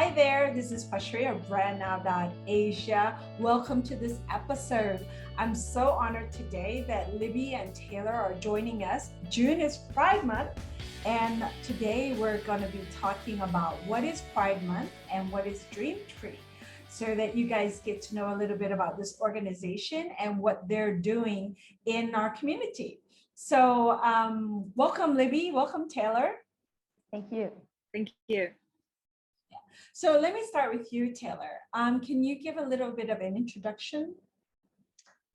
Hi there, this is Pashri of BrandNow.Asia. Welcome to this episode. I'm so honored today that Libby and Taylor are joining us. June is Pride Month, and today we're going to be talking about what is Pride Month and what is Dreamtree, so that you guys get to know a little bit about this organization and what they're doing in our community. So welcome, Libby. Welcome, Taylor. Thank you. Thank you. So let me start with you, Taylor. Can you give a little bit of an introduction?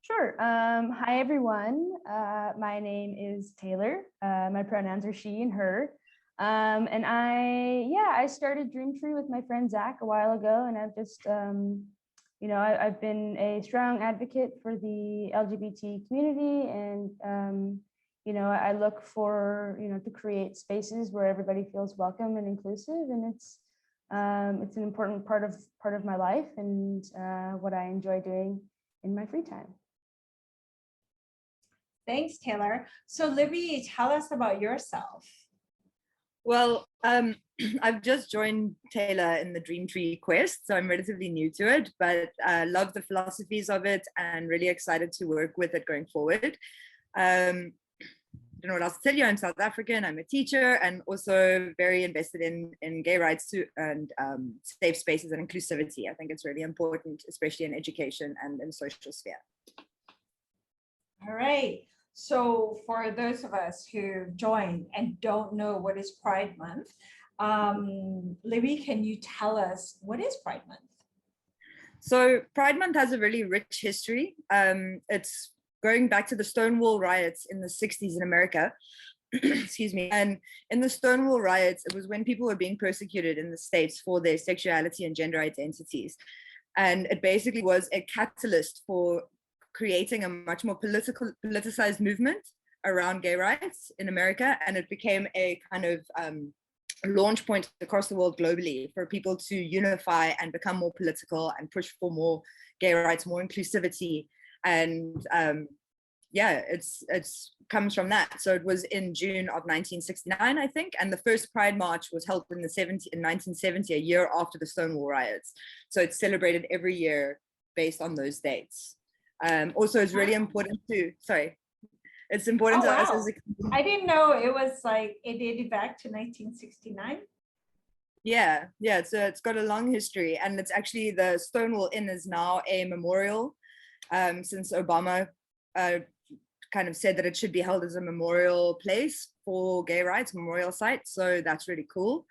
Sure. Hi, everyone. My name is Taylor. My pronouns are she and her. And I started Dreamtree with my friend Zach a while ago, and I've just, I've been a strong advocate for the LGBT community, and I look for, to create spaces where everybody feels welcome and inclusive, and it's an important part of my life and what I enjoy doing in my free time. Thanks, Taylor. So Libby, tell us about yourself. Well, I've just joined Taylor in the Dreamtree quest, so I'm relatively new to it, but I love the philosophies of it and really excited to work with it going forward. I don't know what else to tell you. I'm South African, I'm a teacher, and also very invested in gay rights and safe spaces and inclusivity. I think it's really important, especially in education and in social sphere. All right. So for those of us who joined and don't know what is Pride Month, Libby, can you tell us what is Pride Month? So Pride Month has a really rich history. It's going back to the Stonewall riots in the 60s in America, excuse me. And in the Stonewall riots, it was when people were being persecuted in the States for their sexuality and gender identities. And it basically was a catalyst for creating a much more politicized movement around gay rights in America. And it became a kind of launch point across the world globally for people to unify and become more political and push for more gay rights, more inclusivity. And it's comes from that. So it was in June of 1969, I think, and the first Pride March was held in 1970, a year after the Stonewall riots. So it's celebrated every year based on those dates. Also, it's really important to, it's important to us as a community. I didn't know it was like, it dated back to 1969. Yeah, it's got a long history, and it's actually, the Stonewall Inn is now a memorial since Obama kind of said that it should be held as a memorial place for gay rights, memorial site. So that's really cool.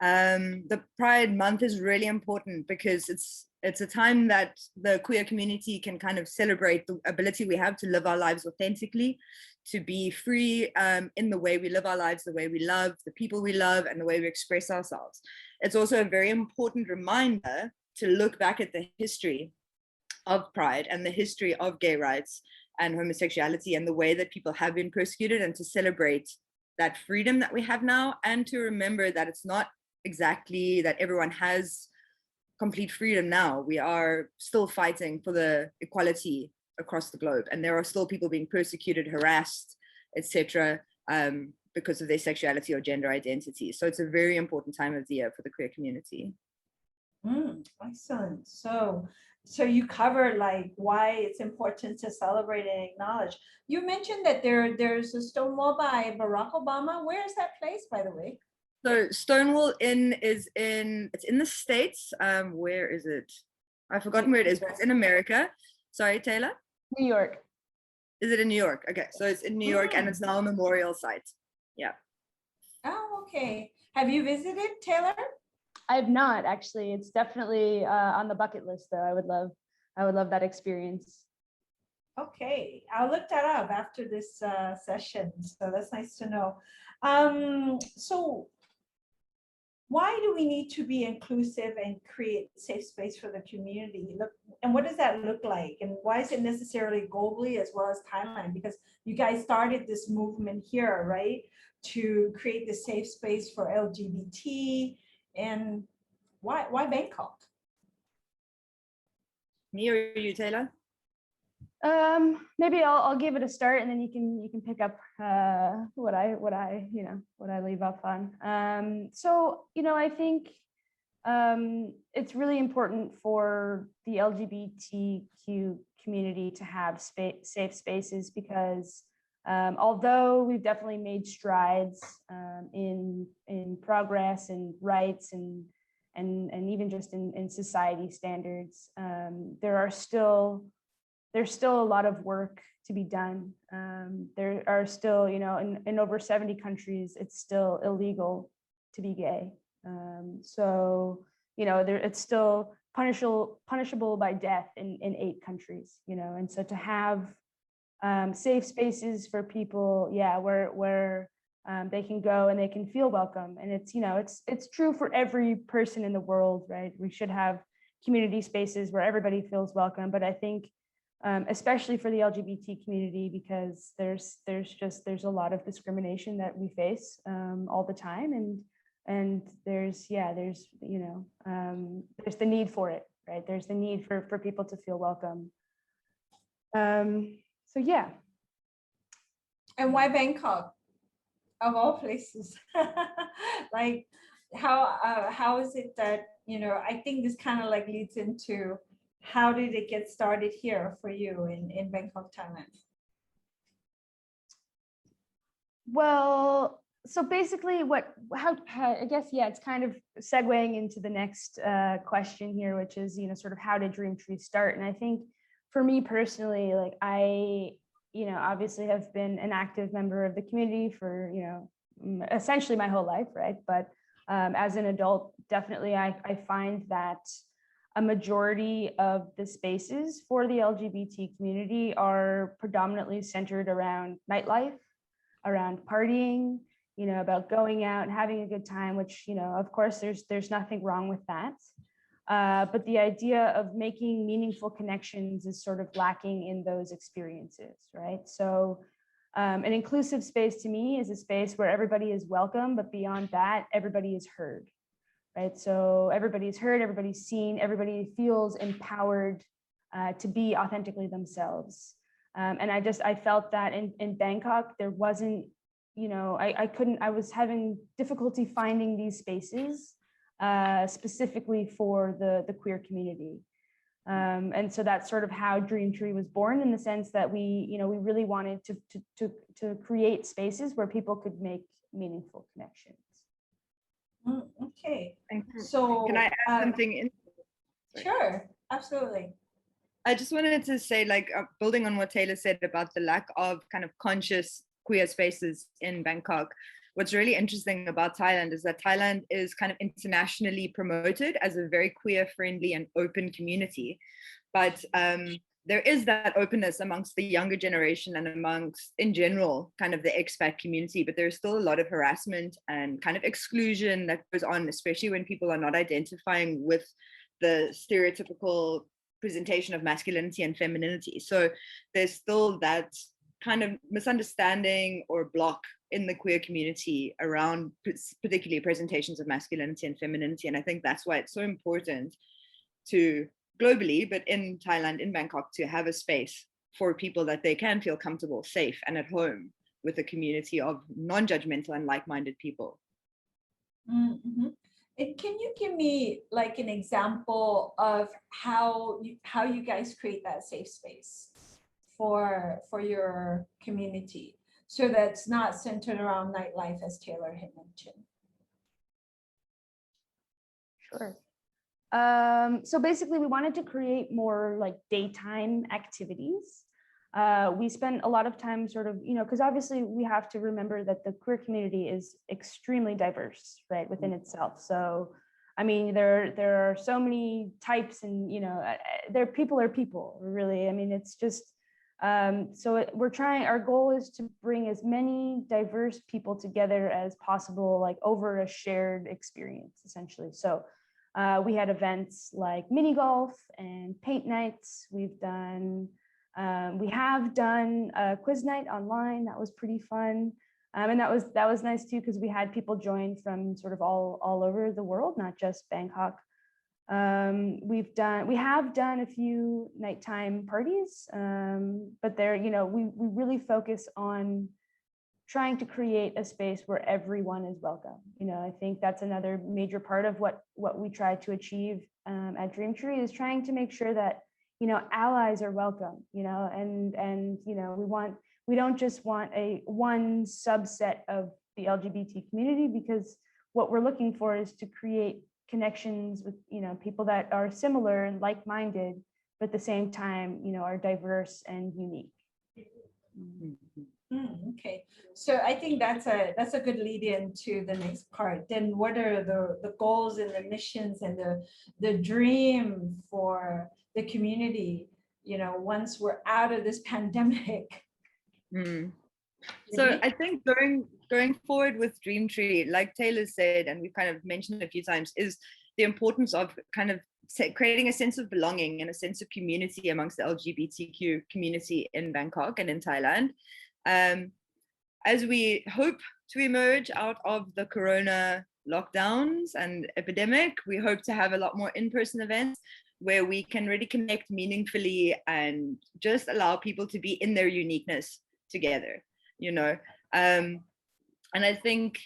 The Pride Month is really important because it's a time that the queer community can kind of celebrate the ability we have to live our lives authentically, to be free in the way we live our lives, the way we love the people we love, and the way we express ourselves. It's also a very important reminder to look back at the history of Pride and the history of gay rights and homosexuality and the way that people have been persecuted, and to celebrate that freedom that we have now, and to remember that it's not exactly that everyone has complete freedom now. We are still fighting for the equality across the globe, and there are still people being persecuted, harassed, etc., because of their sexuality or gender identity. So it's a very important time of the year for the queer community. Excellent. So you covered like why it's important to celebrate and acknowledge. You mentioned that there's a Stonewall by Barack Obama. Where is that place, by the way? So Stonewall Inn it's in the States. Where is it? I've forgotten where it is, but it's in America. Sorry, Taylor? New York. Is it in New York? Okay, so it's in New York, and it's now a memorial site. Yeah. Oh, okay. Have you visited, Taylor? I have not, actually. It's definitely on the bucket list, though. I would love that experience. Okay, I'll look that up after this session. So that's nice to know. So why do we need to be inclusive and create safe space for the community? And what does that look like? And why is it necessarily globally as well as Thailand? Because you guys started this movement here, right? To create the safe space for LGBT. And why Bangkok? Me or you, Taylor? Maybe I'll give it a start, and then you can pick up what I leave off on. So I think it's really important for the LGBTQ community to have safe spaces because although we've definitely made strides in progress and rights and even just in society standards, there's still a lot of work to be done. There are still, in over 70 countries, it's still illegal to be gay. So, it's still punishable by death in 8 countries, and so to have safe spaces for people, where they can go and they can feel welcome. And it's true for every person in the world, right? We should have community spaces where everybody feels welcome. But I think especially for the LGBT community, because there's a lot of discrimination that we face all the time, and there's the need for it, right? There's the need for people to feel welcome. So yeah. And why Bangkok, of all places? Like, how is it that, I think this kind of like leads into how did it get started here for you in Bangkok, Thailand? Well, so basically how I guess, it's kind of segueing into the next question here, which is, sort of how did Dream Tree start? And I think for me personally, like I, obviously have been an active member of the community for, essentially my whole life, right? But as an adult, definitely I find that a majority of the spaces for the LGBT community are predominantly centered around nightlife, around partying, about going out and having a good time, which, of course, there's nothing wrong with that. But the idea of making meaningful connections is sort of lacking in those experiences, right? So an inclusive space to me is a space where everybody is welcome, but beyond that, everybody is heard, right? So everybody's heard, everybody's seen, everybody feels empowered to be authentically themselves. And I felt that in Bangkok, there wasn't, I was having difficulty finding these spaces specifically for the queer community. And so that's sort of how Dream Tree was born, in the sense that we really wanted to create spaces where people could make meaningful connections. Okay. So can I add something in? Sure, absolutely. I just wanted to say, like, building on what Taylor said about the lack of kind of conscious queer spaces in Bangkok, what's really interesting about Thailand is that Thailand is kind of internationally promoted as a very queer friendly and open community. But there is that openness amongst the younger generation and amongst, in general, kind of the expat community, but there's still a lot of harassment and kind of exclusion that goes on, especially when people are not identifying with the stereotypical presentation of masculinity and femininity. So there's still that kind of misunderstanding or block in the queer community around particularly presentations of masculinity and femininity. And I think that's why it's so important to globally, but in Thailand, in Bangkok, to have a space for people that they can feel comfortable, safe, and at home with a community of non-judgmental and like-minded people. Mm-hmm. And can you give me like an example of how you guys create that safe space for your community, so that's not centered around nightlife, as Taylor had mentioned? Sure. So basically, we wanted to create more like daytime activities. We spent a lot of time sort of, because obviously we have to remember that the queer community is extremely diverse, right, within itself. So, I mean, there are so many types, and people are people, really. I mean, it's just our goal is to bring as many diverse people together as possible, like over a shared experience, essentially. So we had events like mini golf and paint nights. We have done a quiz night online. That was pretty fun. And that was nice too, because we had people join from sort of all over the world, not just Bangkok. We have done a few nighttime parties, but we really focus on trying to create a space where everyone is welcome. I think that's another major part of what we try to achieve at Dreamtree, is trying to make sure that allies are welcome, and we don't just want one subset of the LGBT community, because what we're looking for is to create connections with people that are similar and like-minded, but at the same time are diverse and unique. Okay, so I think that's a good lead in to the next part. Then what are the goals and the missions and the dream for the community, once we're out of this pandemic? So I think going forward with Dreamtree, like Taylor said, and we've kind of mentioned a few times, is the importance of kind of creating a sense of belonging and a sense of community amongst the LGBTQ community in Bangkok and in Thailand. As we hope to emerge out of the corona lockdowns and epidemic, we hope to have a lot more in-person events where we can really connect meaningfully and just allow people to be in their uniqueness together, and I think,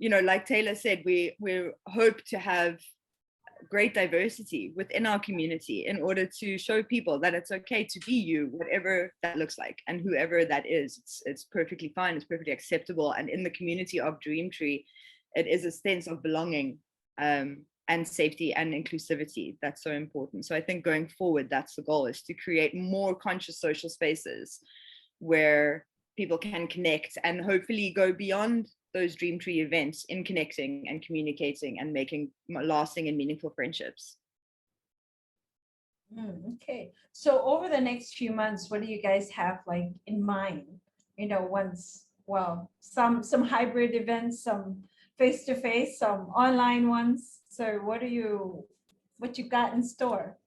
like Taylor said, we hope to have great diversity within our community in order to show people that it's okay to be you, whatever that looks like, and whoever that is. It's perfectly fine, it's perfectly acceptable. And in the community of Dreamtree, it is a sense of belonging and safety and inclusivity that's so important. So I think going forward, that's the goal, is to create more conscious social spaces where people can connect and hopefully go beyond those Dreamtree events in connecting and communicating and making lasting and meaningful friendships. Okay, so over the next few months, what do you guys have like in mind? Some hybrid events, some face-to-face, some online ones. So what you got in store?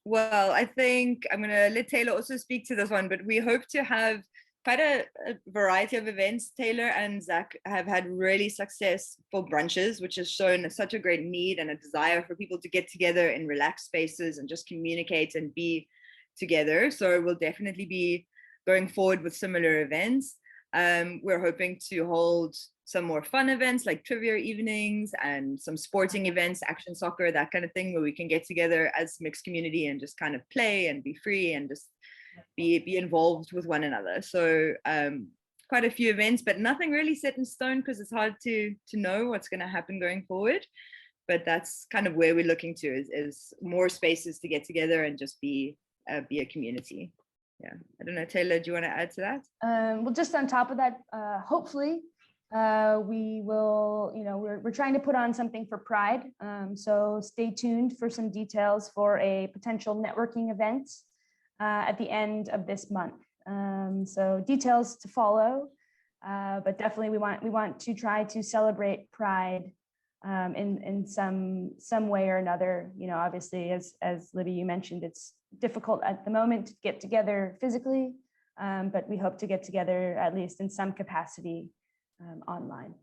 Well, I think I'm going to let Taylor also speak to this one, but we hope to have quite a variety of events. Taylor and Zach have had really successful brunches, which has shown such a great need and a desire for people to get together in relaxed spaces and just communicate and be together. So we'll definitely be going forward with similar events. We're hoping to hold some more fun events like trivia evenings and some sporting events, action soccer, that kind of thing, where we can get together as mixed community and just kind of play and be free and just be involved with one another. So quite a few events, but nothing really set in stone because it's hard to know what's going to happen going forward. But that's kind of where we're looking to is more spaces to get together and just be a community. Yeah, I don't know, Taylor, do you want to add to that? Well, just on top of that, hopefully we will, we're trying to put on something for Pride. So stay tuned for some details for a potential networking event at the end of this month. So details to follow, but definitely we want to try to celebrate Pride in some way or another. Obviously, as Libby, you mentioned, it's difficult at the moment to get together physically, but we hope to get together at least in some capacity online.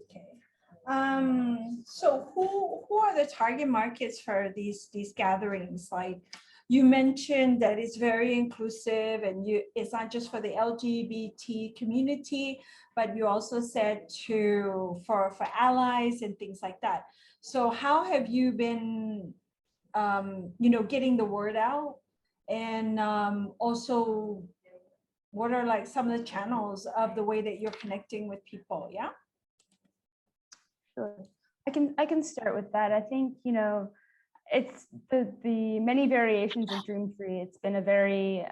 Okay. So who are the target markets for these gatherings? Like you mentioned that it's very inclusive and it's not just for the LGBT community, but you also said for allies and things like that. So how have you been getting the word out, and also what are like some of the channels of the way that you're connecting with people? Yeah. Sure. I can start with that. I think, it's the many variations of Dreamtree. It's been a very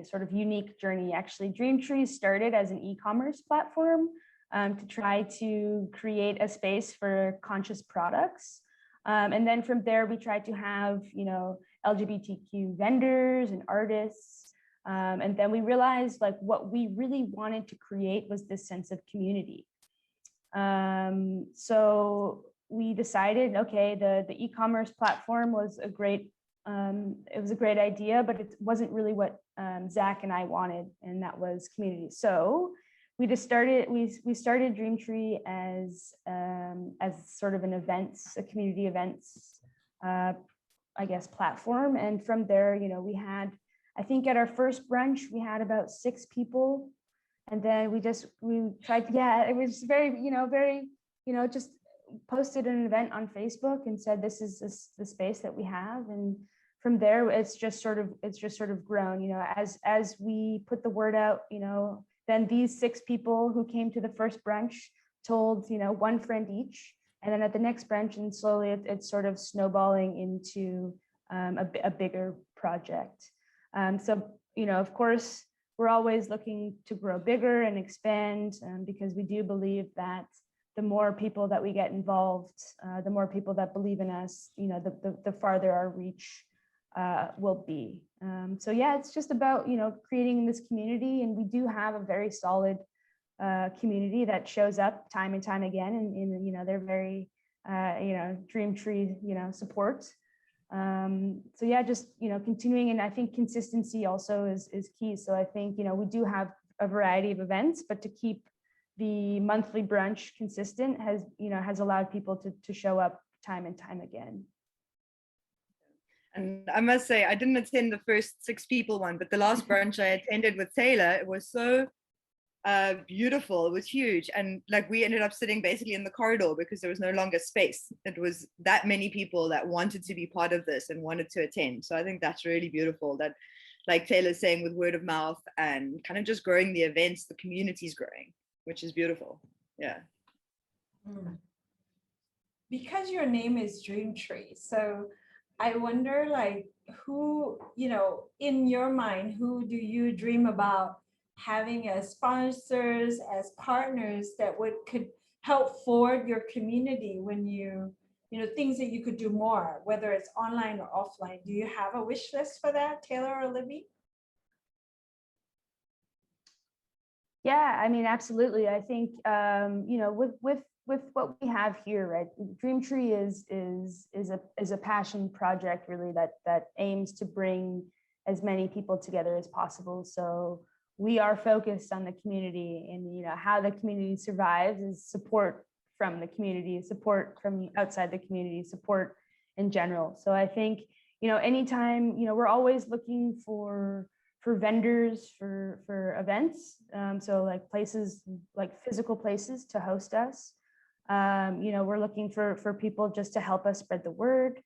sort of unique journey. Actually, Dreamtree started as an e-commerce platform to try to create a space for conscious products. And then from there, we tried to have, LGBTQ vendors and artists. And then we realized like what we really wanted to create was this sense of community. So we decided, okay, the e-commerce platform was a great idea, but it wasn't really what Zach and I wanted, and that was community. So we started Dreamtree as sort of a community events, platform. And from there, we had I think at our first brunch, we had about 6 people. And then we tried, it was just posted an event on Facebook and said, this is the space that we have. And from there, it's just sort of grown, as we put the word out, then these 6 people who came to the first brunch told, one friend each. And then at the next brunch, and slowly it's sort of snowballing into a bigger project. So, of course, we're always looking to grow bigger and expand, because we do believe that the more people that we get involved, the more people that believe in us, the farther our reach will be. So yeah, it's just about, creating this community, and we do have a very solid community that shows up time and time again, and they're very, Dream Tree, support. So yeah, just, continuing, and I think consistency also is key. So I think, we do have a variety of events, but to keep the monthly brunch consistent has allowed people to show up time and time again. And I must say, I didn't attend the first 6 people one, but the last brunch I attended with Taylor, it was so beautiful. It was huge. And like, we ended up sitting basically in the corridor because there was no longer space. It was that many people that wanted to be part of this and wanted to attend. So I think that's really beautiful, that, like Taylor's saying, with word of mouth and kind of just growing the events, the community's growing, which is beautiful. Yeah. Because your name is Dream Tree, so I wonder, like, who, in your mind, who do you dream about having as sponsors, as partners that could help forward your community when things that you could do more, whether it's online or offline? Do you have a wish list for that, Taylor or Libby? Yeah, I mean, absolutely. I think, with what we have here, right? Dream Tree is a passion project, really, that aims to bring as many people together as possible. So we are focused on the community, and how the community survives is support from the community, support from outside the community, support in general. So I think, anytime, we're always looking for vendors for events. So like places, like physical places to host us. We're looking for people just to help us spread the word,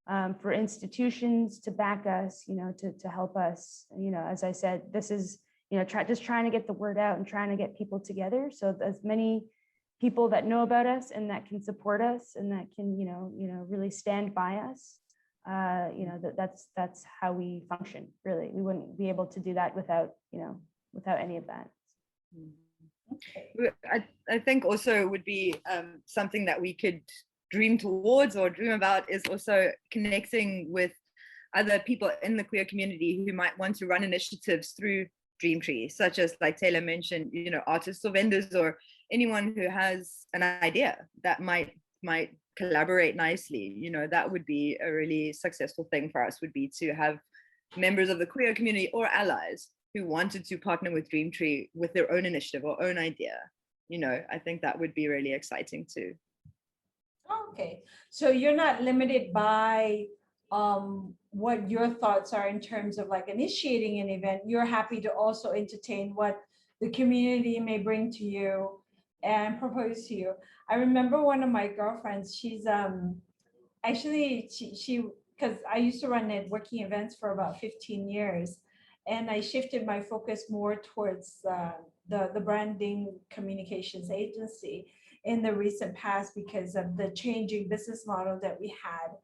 for institutions to back us, to help us, as I said, this is, trying to get the word out and trying to get people together. So as many people that know about us and that can support us and that can, really stand by us, that's how we function, really. We wouldn't be able to do that without any of that. Okay. I think also it would be something that we could dream towards or dream about is also connecting with other people in the queer community who might want to run initiatives through Dream Tree, such as, like Taylor mentioned, artists or vendors or anyone who has an idea that might collaborate nicely. That would be a really successful thing for us, would be to have members of the queer community or allies who wanted to partner with Dream Tree with their own initiative or own idea. I think that would be really exciting too. Okay, so you're not limited by what your thoughts are in terms of like initiating an event. You're happy to also entertain what the community may bring to you and propose to you. I remember one of my girlfriends, she's actually she because I used to run networking events for about 15 years, and I shifted my focus more towards the branding communications agency in the recent past because of the changing business model that we had.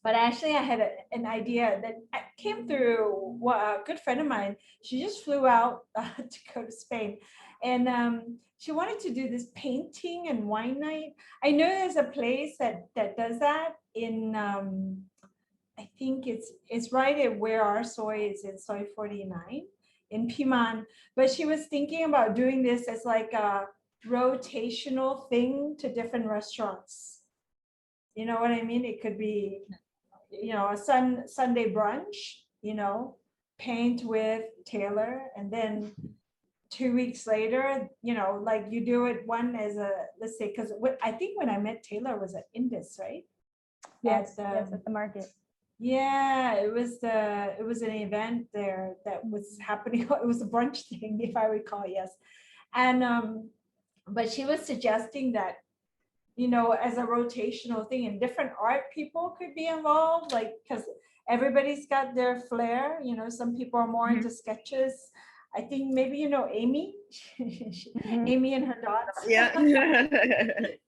But actually I had an idea that came through a good friend of mine. She just flew out to go to Spain, and she wanted to do this painting and wine night. I know there's a place that does that in, I think it's right at where our soy is, in soy 49 in Piman. But she was thinking about doing this as like a rotational thing to different restaurants. You know what I mean? It could be, a Sunday brunch, paint with Taylor, and then 2 weeks later, like you do it one as a, let's say, because I think when I met Taylor was at Indus, right? Yes, at the market. Yeah, it was an event there that was happening. It was a brunch thing, if I recall, yes. And but she was suggesting that, as a rotational thing, and different art people could be involved, like, because everybody's got their flair. Some people are more into Mhm. sketches. I think maybe Amy, Mhm. Amy and her dots. Yeah.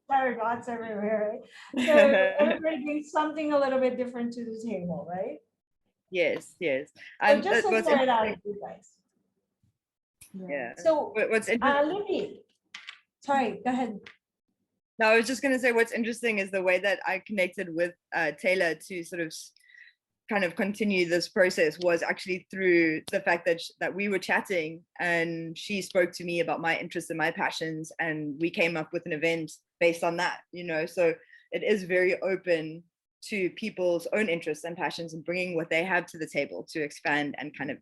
Got her dots everywhere, right? So everybody brings something a little bit different to the table, right? Yes, yes. So just to What's hear it out interesting, of you guys. Yeah. yeah. So, What's interesting. Libby, sorry, go ahead. No, I was just going to say what's interesting is the way that I connected with Taylor to sort of kind of continue this process was actually through the fact that that we were chatting and she spoke to me about my interests and my passions, and we came up with an event based on that. So it is very open to people's own interests and passions and bringing what they have to the table to expand and kind of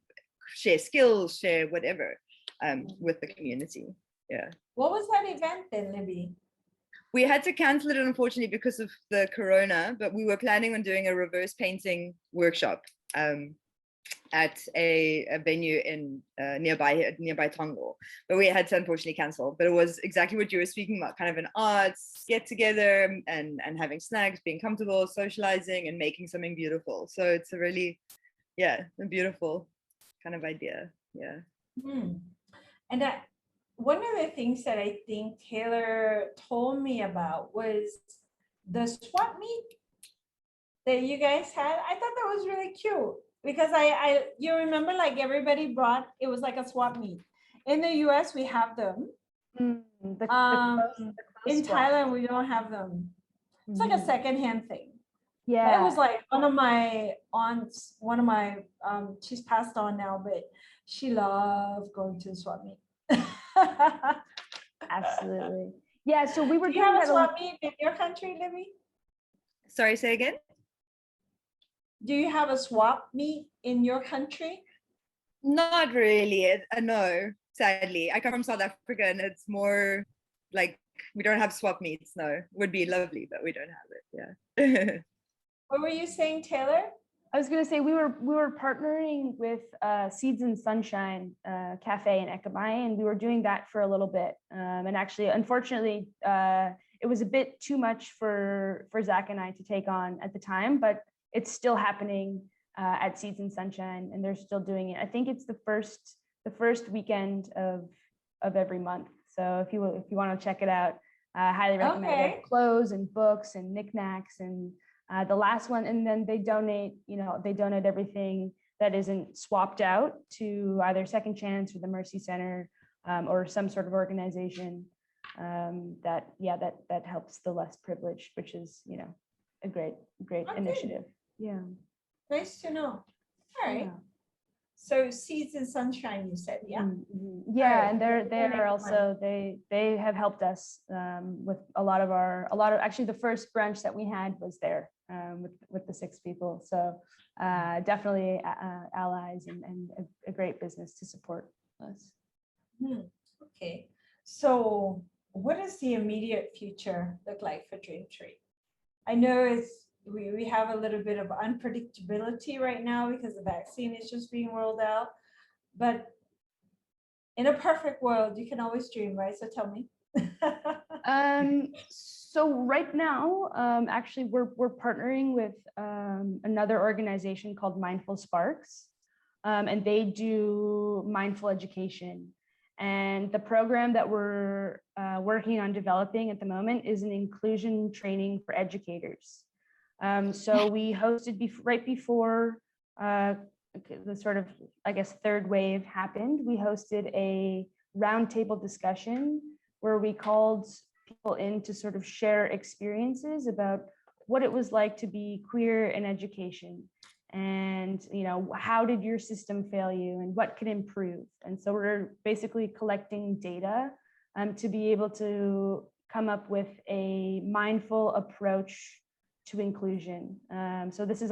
share skills, share whatever with the community. Yeah. What was that event then, Libby? We had to cancel it, unfortunately, because of the corona, but we were planning on doing a reverse painting workshop at a venue in nearby Tongo, but we had to unfortunately cancel. But it was exactly what you were speaking about, kind of an arts get together and having snacks, being comfortable, socializing, and making something beautiful. So it's a really, a beautiful kind of idea. Yeah. And one of the things that I think Taylor told me about was the swap meet that you guys had. I thought that was really cute because you remember, like, everybody brought, it was like a swap meet. In the US, we have them. The close In swap. Thailand, we don't have them. It's like a secondhand thing. Yeah. It was like one of my aunts, she's passed on now, but she loved going to the swap meet. Absolutely. Yeah, so we were Do you doing have a that swap meet in your country, Libby? Sorry, say again? Do you have a swap meet in your country? Not really. No, sadly. I come from South Africa and it's more like we don't have swap meets. No, would be lovely, but we don't have it. Yeah. What were you saying, Taylor? I was going to say we were partnering with Seeds and Sunshine Cafe in Ekamai, and we were doing that for a little bit. And actually, unfortunately, it was a bit too much for Zach and I to take on at the time, but it's still happening at Seeds and Sunshine, and they're still doing it. I think it's the first weekend of every month. So if you want to check it out, I highly recommend it. They have clothes and books and knickknacks and the last one, and then they donate everything that isn't swapped out to either Second Chance or the Mercy Center or some sort of organization that helps the less privileged, which is a great initiative. Yeah, nice to know. All right. Yeah. So Seeds and Sunshine, you said, yeah. Mm-hmm. Yeah, right. And they're also they have helped us with a lot of actually the first brunch that we had was there with the 6 people. So definitely allies and a great business to support us. Okay, so what does the immediate future look like for Dreamtree? I know we have a little bit of unpredictability right now because the vaccine is just being rolled out, but in a perfect world, you can always dream, right? So tell me. So right now, actually, we're partnering with another organization called Mindful Sparks, and they do mindful education. And the program that we're working on developing at the moment is an inclusion training for educators. So we hosted right before the sort of, I guess, third wave happened. We hosted a roundtable discussion where we called people in to sort of share experiences about what it was like to be queer in education, and how did your system fail you and what could improve. And so we're basically collecting data to be able to come up with a mindful approach to inclusion. So this is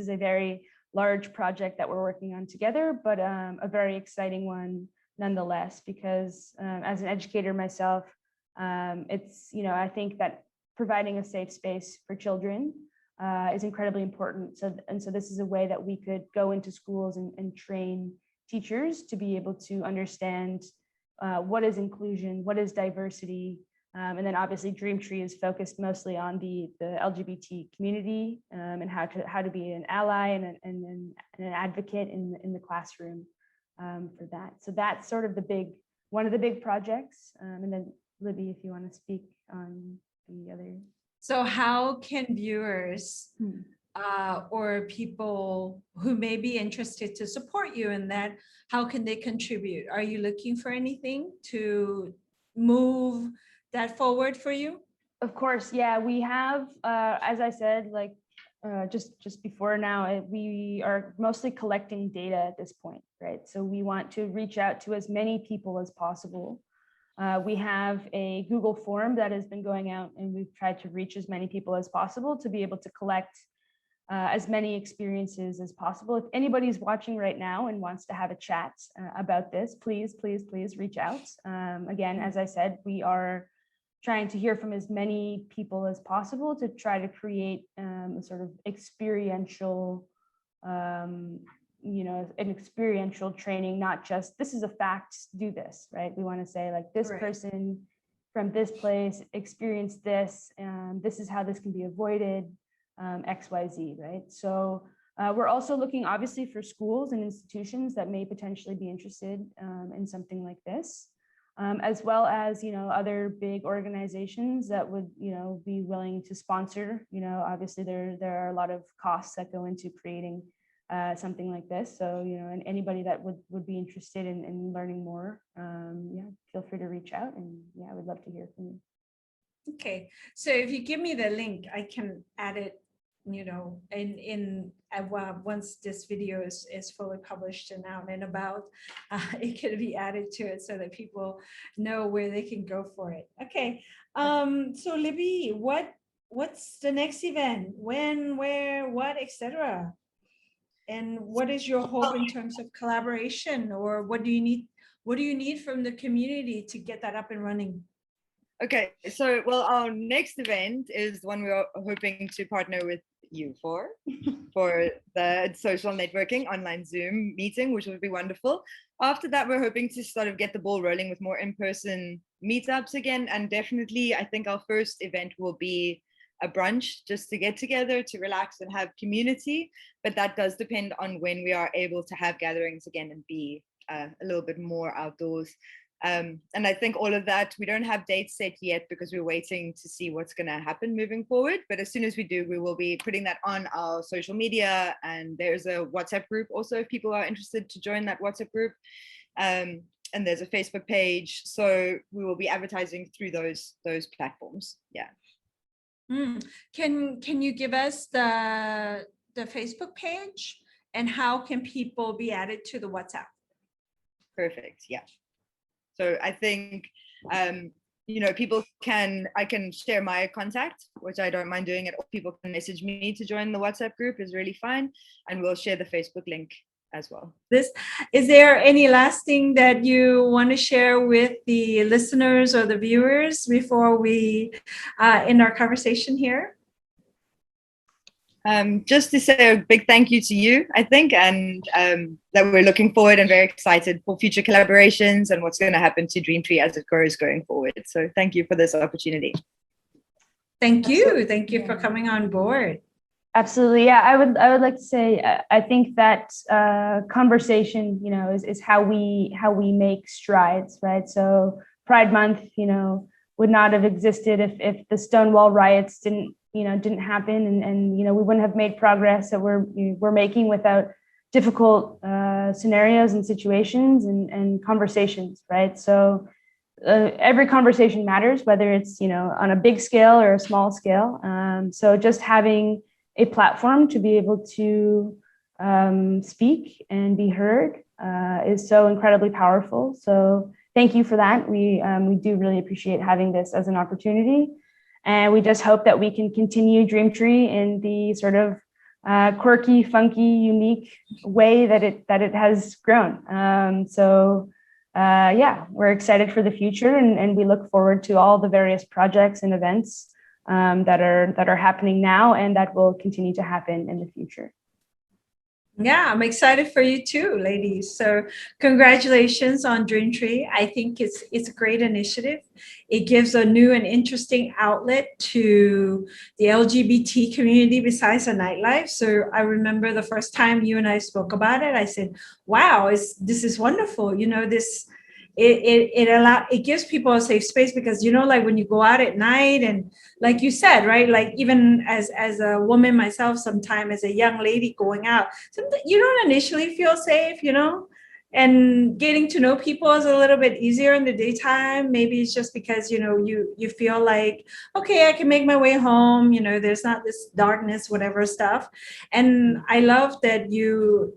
a very large project that we're working on together, but a very exciting one nonetheless, because as an educator myself, it's, I think that providing a safe space for children is incredibly important. So this is a way that we could go into schools and train teachers to be able to understand what is inclusion, what is diversity, and then obviously Dreamtree is focused mostly on the LGBT community and how to be an ally and an advocate in the classroom for that. So that's sort of one of the big projects. And then Libby, if you want to speak on the other. So how can viewers or people who may be interested to support you in that, how can they contribute? Are you looking for anything to move that forward for you? Of course, yeah, we have, as I said, like just before now, we are mostly collecting data at this point, right? So we want to reach out to as many people as possible. We have a Google form that has been going out, and we've tried to reach as many people as possible to be able to collect as many experiences as possible. If anybody's watching right now and wants to have a chat about this, please reach out. Again, as I said, we are trying to hear from as many people as possible to try to create a sort of experiential an experiential training, not just this is a fact, do this, right? We want to say like this person from this place experienced this, and this is how this can be avoided, XYZ, right? So we're also looking obviously for schools and institutions that may potentially be interested in something like this, as well as, other big organizations that would, be willing to sponsor. Obviously there are a lot of costs that go into creating something like this. So, and anybody that would be interested in learning more, feel free to reach out, and I would love to hear from you. Okay, so if you give me the link, I can add it, once this video is fully published and out and about, it can be added to it so that people know where they can go for it. Okay, so Libby, what's the next event? When, where, what, etc.? And what is your hope in terms of collaboration, or what do you need from the community to get that up and running? Okay, so our next event is one we are hoping to partner with you for the social networking online Zoom meeting, which would be wonderful. After that, we're hoping to sort of get the ball rolling with more in-person meetups again, and definitely I think our first event will be a brunch, just to get together, to relax and have community. But that does depend on when we are able to have gatherings again and be a little bit more outdoors. And I think all of that, we don't have dates set yet because we're waiting to see what's going to happen moving forward. But as soon as we do, we will be putting that on our social media. And there's a WhatsApp group also if people are interested to join that WhatsApp group. And there's a Facebook page. So we will be advertising through those platforms. Yeah. Can you give us the Facebook page, and how can people be added to the WhatsApp? Perfect. Yeah. So I think I can share my contact, which I don't mind doing it. Or people can message me to join the WhatsApp group is really fine, and we'll share the Facebook link as well. Is there any last thing that you want to share with the listeners or the viewers before we end our conversation here? Just to say a big thank you to you, I think, and that we're looking forward and very excited for future collaborations and what's going to happen to Dreamtree as it grows going forward. So thank you for this opportunity. Thank you. Thank you for coming on board. Absolutely. Yeah, I would like to say, I think that conversation, is how we make strides, right? So Pride Month, would not have existed if the Stonewall riots didn't happen, and we wouldn't have made progress that we're making without difficult scenarios and situations and conversations, right? So every conversation matters, whether it's on a big scale or a small scale. So just having a platform to be able to speak and be heard is so incredibly powerful. So thank you for that. We do really appreciate having this as an opportunity. And we just hope that we can continue Dreamtree in the sort of quirky, funky, unique way that it has grown. We're excited for the future, and we look forward to all the various projects and events that are happening now and that will continue to happen in the future. Yeah, I'm excited for you too, ladies. So congratulations on Dreamtree. I think it's a great initiative. It gives a new and interesting outlet to the LGBT community besides the nightlife. So I remember the first time you and I spoke about it, I said, wow, this is wonderful. You know, it gives people a safe space because, you know, like when you go out at night and like you said, right, like even as a woman myself, sometime as a young lady going out, you don't initially feel safe, you know, and getting to know people is a little bit easier in the daytime. Maybe it's just because, you know, you feel like, okay, I can make my way home, you know, there's not this darkness, whatever stuff. And I love that you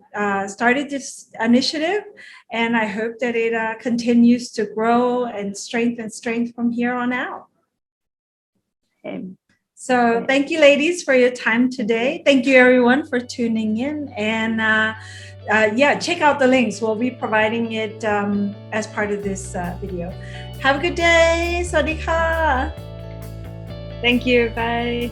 started this initiative, and I hope that it continues to grow and strength from here on out. So thank you, ladies, for your time today. Thank you, everyone, for tuning in. And yeah, check out the links. We'll be providing it as part of this video. Have a good day. Sawadee ka. Thank you. Bye.